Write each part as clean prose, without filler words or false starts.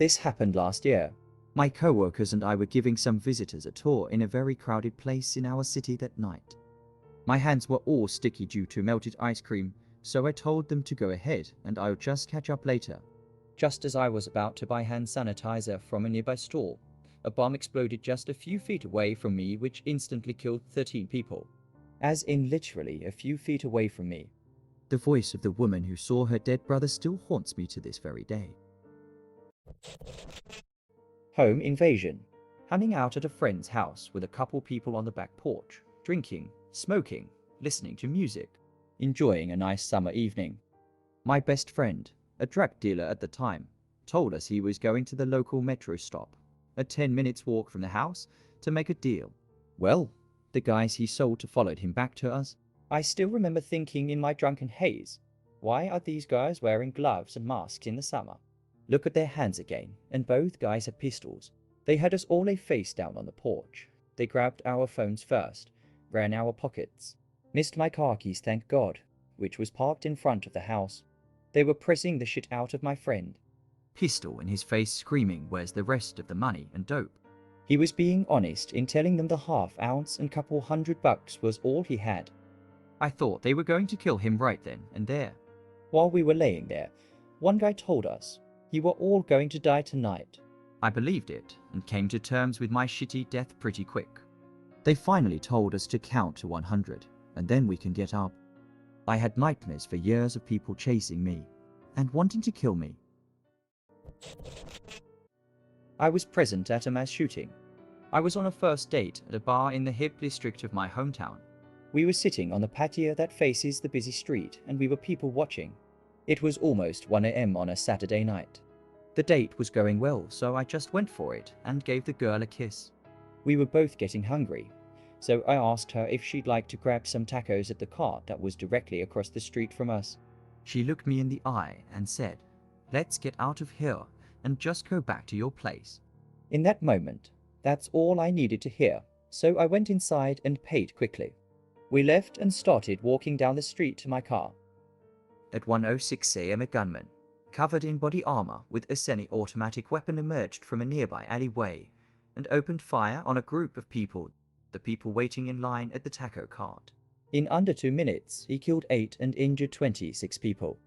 This happened last year. My co-workers and I were giving some visitors a tour in a very crowded place in our city that night. My hands were all sticky due to melted ice cream, so I told them to go ahead and I'll just catch up later. Just as I was about to buy hand sanitizer from a nearby store, a bomb exploded just a few feet away from me, which instantly killed 13 people. As in literally a few feet away from me. The voice of the woman who saw her dead brother still haunts me to this very day. Home invasion. Hanging out at a friend's house with a couple people on the back porch, drinking, smoking, listening to music, enjoying a nice summer evening. My best friend, a drug dealer at the time, told us he was going to the local metro stop, a 10 minutes walk from the house, to make a deal. Well, the guys he sold to followed him back to us. I still remember thinking in my drunken haze, why are these guys wearing gloves and masks in the summer? Look at their hands again, and both guys had pistols. They had us all lay face down on the porch. They grabbed our phones first, ran our pockets. Missed my car keys, thank God, which was parked in front of the house. They were pressing the shit out of my friend. Pistol in his face, screaming, "Where's the rest of the money and dope?" He was being honest in telling them the half ounce and couple $100 was all he had. I thought they were going to kill him right then and there. While we were laying there, one guy told us, "You were all going to die tonight." I believed it and came to terms with my shitty death pretty quick. They finally told us to count to 100 and then we can get up. I had nightmares for years of people chasing me and wanting to kill me. I was present at a mass shooting. I was on a first date at a bar in the hip district of my hometown. We were sitting on the patio that faces the busy street and we were people watching. It was almost 1 a.m. on a Saturday night. The date was going well, so I just went for it and gave the girl a kiss. We were both getting hungry, so I asked her if she'd like to grab some tacos at the cart that was directly across the street from us. She looked me in the eye and said, "Let's get out of here and just go back to your place." In that moment, that's all I needed to hear, so I went inside and paid quickly. We left and started walking down the street to my car. At 1:06 a.m. a gunman, covered in body armor with a semi-automatic weapon, emerged from a nearby alleyway and opened fire on a group of people, the people waiting in line at the taco cart. In under 2 minutes, he killed 8 and injured 26 people.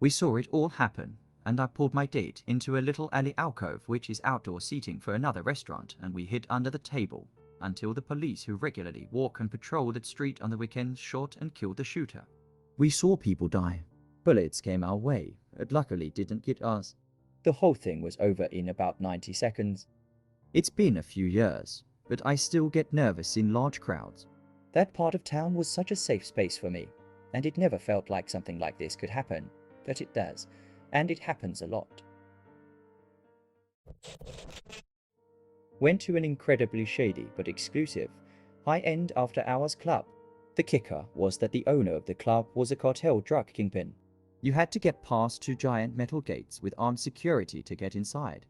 We saw it all happen, and I pulled my date into a little alley alcove which is outdoor seating for another restaurant, and we hid under the table until the police who regularly walk and patrol that street on the weekends shot and killed the shooter. We saw people die. Bullets came our way, but luckily didn't get us. The whole thing was over in about 90 seconds. It's been a few years, but I still get nervous in large crowds. That part of town was such a safe space for me, and it never felt like something like this could happen, but it does, and it happens a lot. Went to an incredibly shady but exclusive, high-end after-hours club. The kicker was that the owner of the club was a cartel drug kingpin. You had to get past 2 giant metal gates with armed security to get inside.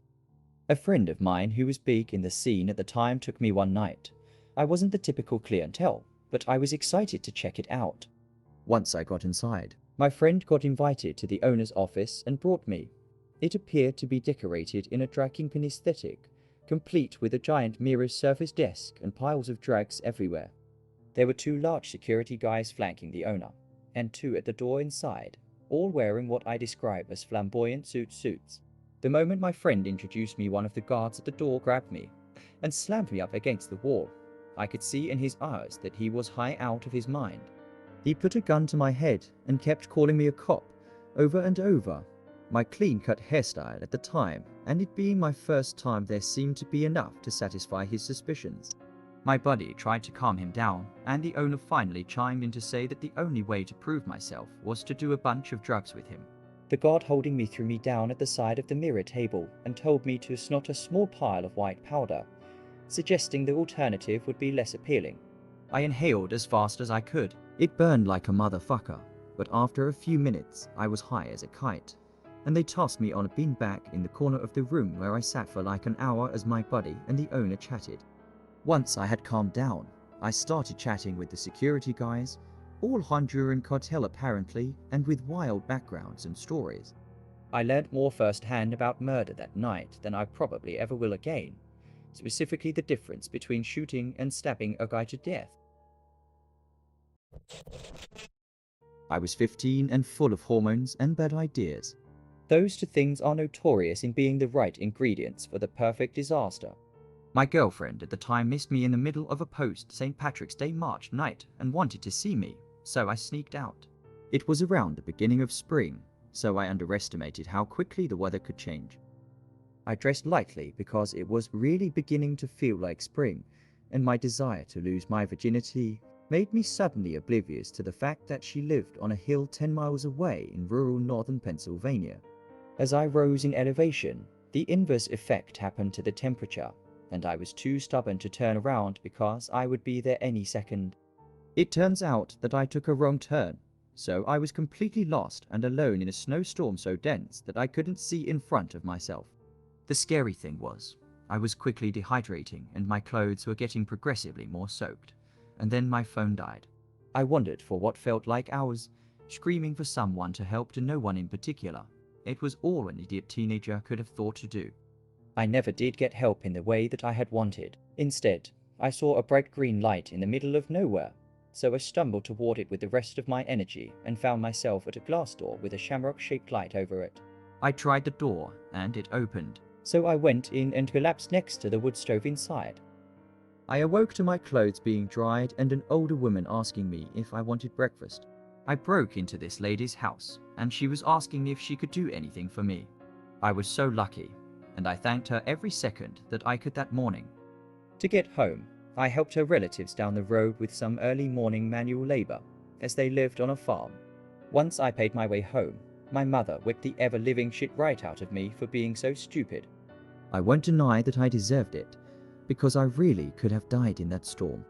A friend of mine who was big in the scene at the time took me one night. I wasn't the typical clientele, but I was excited to check it out. Once I got inside, my friend got invited to the owner's office and brought me. It appeared to be decorated in a drug kingpin aesthetic, complete with a giant mirror surface desk and piles of drugs everywhere. There were 2 large security guys flanking the owner, and 2 at the door inside, all wearing what I describe as flamboyant suits. The moment my friend introduced me, one of the guards at the door grabbed me and slammed me up against the wall. I could see in his eyes that he was high out of his mind. He put a gun to my head and kept calling me a cop over and over. My clean-cut hairstyle at the time, and it being my first time, there seemed to be enough to satisfy his suspicions. My buddy tried to calm him down, and the owner finally chimed in to say that the only way to prove myself was to do a bunch of drugs with him. The guard holding me threw me down at the side of the mirror table and told me to snort a small pile of white powder, suggesting the alternative would be less appealing. I inhaled as fast as I could. It burned like a motherfucker, but after a few minutes I was high as a kite, and they tossed me on a beanbag in the corner of the room, where I sat for like an hour as my buddy and the owner chatted. Once I had calmed down, I started chatting with the security guys, all Honduran cartel apparently, and with wild backgrounds and stories. I learned more firsthand about murder that night than I probably ever will again, specifically the difference between shooting and stabbing a guy to death. I was 15 and full of hormones and bad ideas. Those two things are notorious in being the right ingredients for the perfect disaster. My girlfriend at the time missed me in the middle of a post St. Patrick's Day march night and wanted to see me, so I sneaked out. It was around the beginning of spring, so I underestimated how quickly the weather could change. I dressed lightly because it was really beginning to feel like spring, and my desire to lose my virginity made me suddenly oblivious to the fact that she lived on a hill 10 miles away in rural northern Pennsylvania. As I rose in elevation, the inverse effect happened to the temperature, and I was too stubborn to turn around because I would be there any second. It turns out that I took a wrong turn, so I was completely lost and alone in a snowstorm so dense that I couldn't see in front of myself. The scary thing was, I was quickly dehydrating and my clothes were getting progressively more soaked, and then my phone died. I wandered for what felt like hours, screaming for someone to help to no one in particular. It was all an idiot teenager could have thought to do. I never did get help in the way that I had wanted. Instead, I saw a bright green light in the middle of nowhere, so I stumbled toward it with the rest of my energy and found myself at a glass door with a shamrock-shaped light over it. I tried the door, and it opened, so I went in and collapsed next to the wood stove inside. I awoke to my clothes being dried and an older woman asking me if I wanted breakfast. I broke into this lady's house, and she was asking me if she could do anything for me. I was so lucky, and I thanked her every second that I could that morning. To get home, I helped her relatives down the road with some early morning manual labor, as they lived on a farm. Once I paid my way home, my mother whipped the ever-living shit right out of me for being so stupid. I won't deny that I deserved it, because I really could have died in that storm.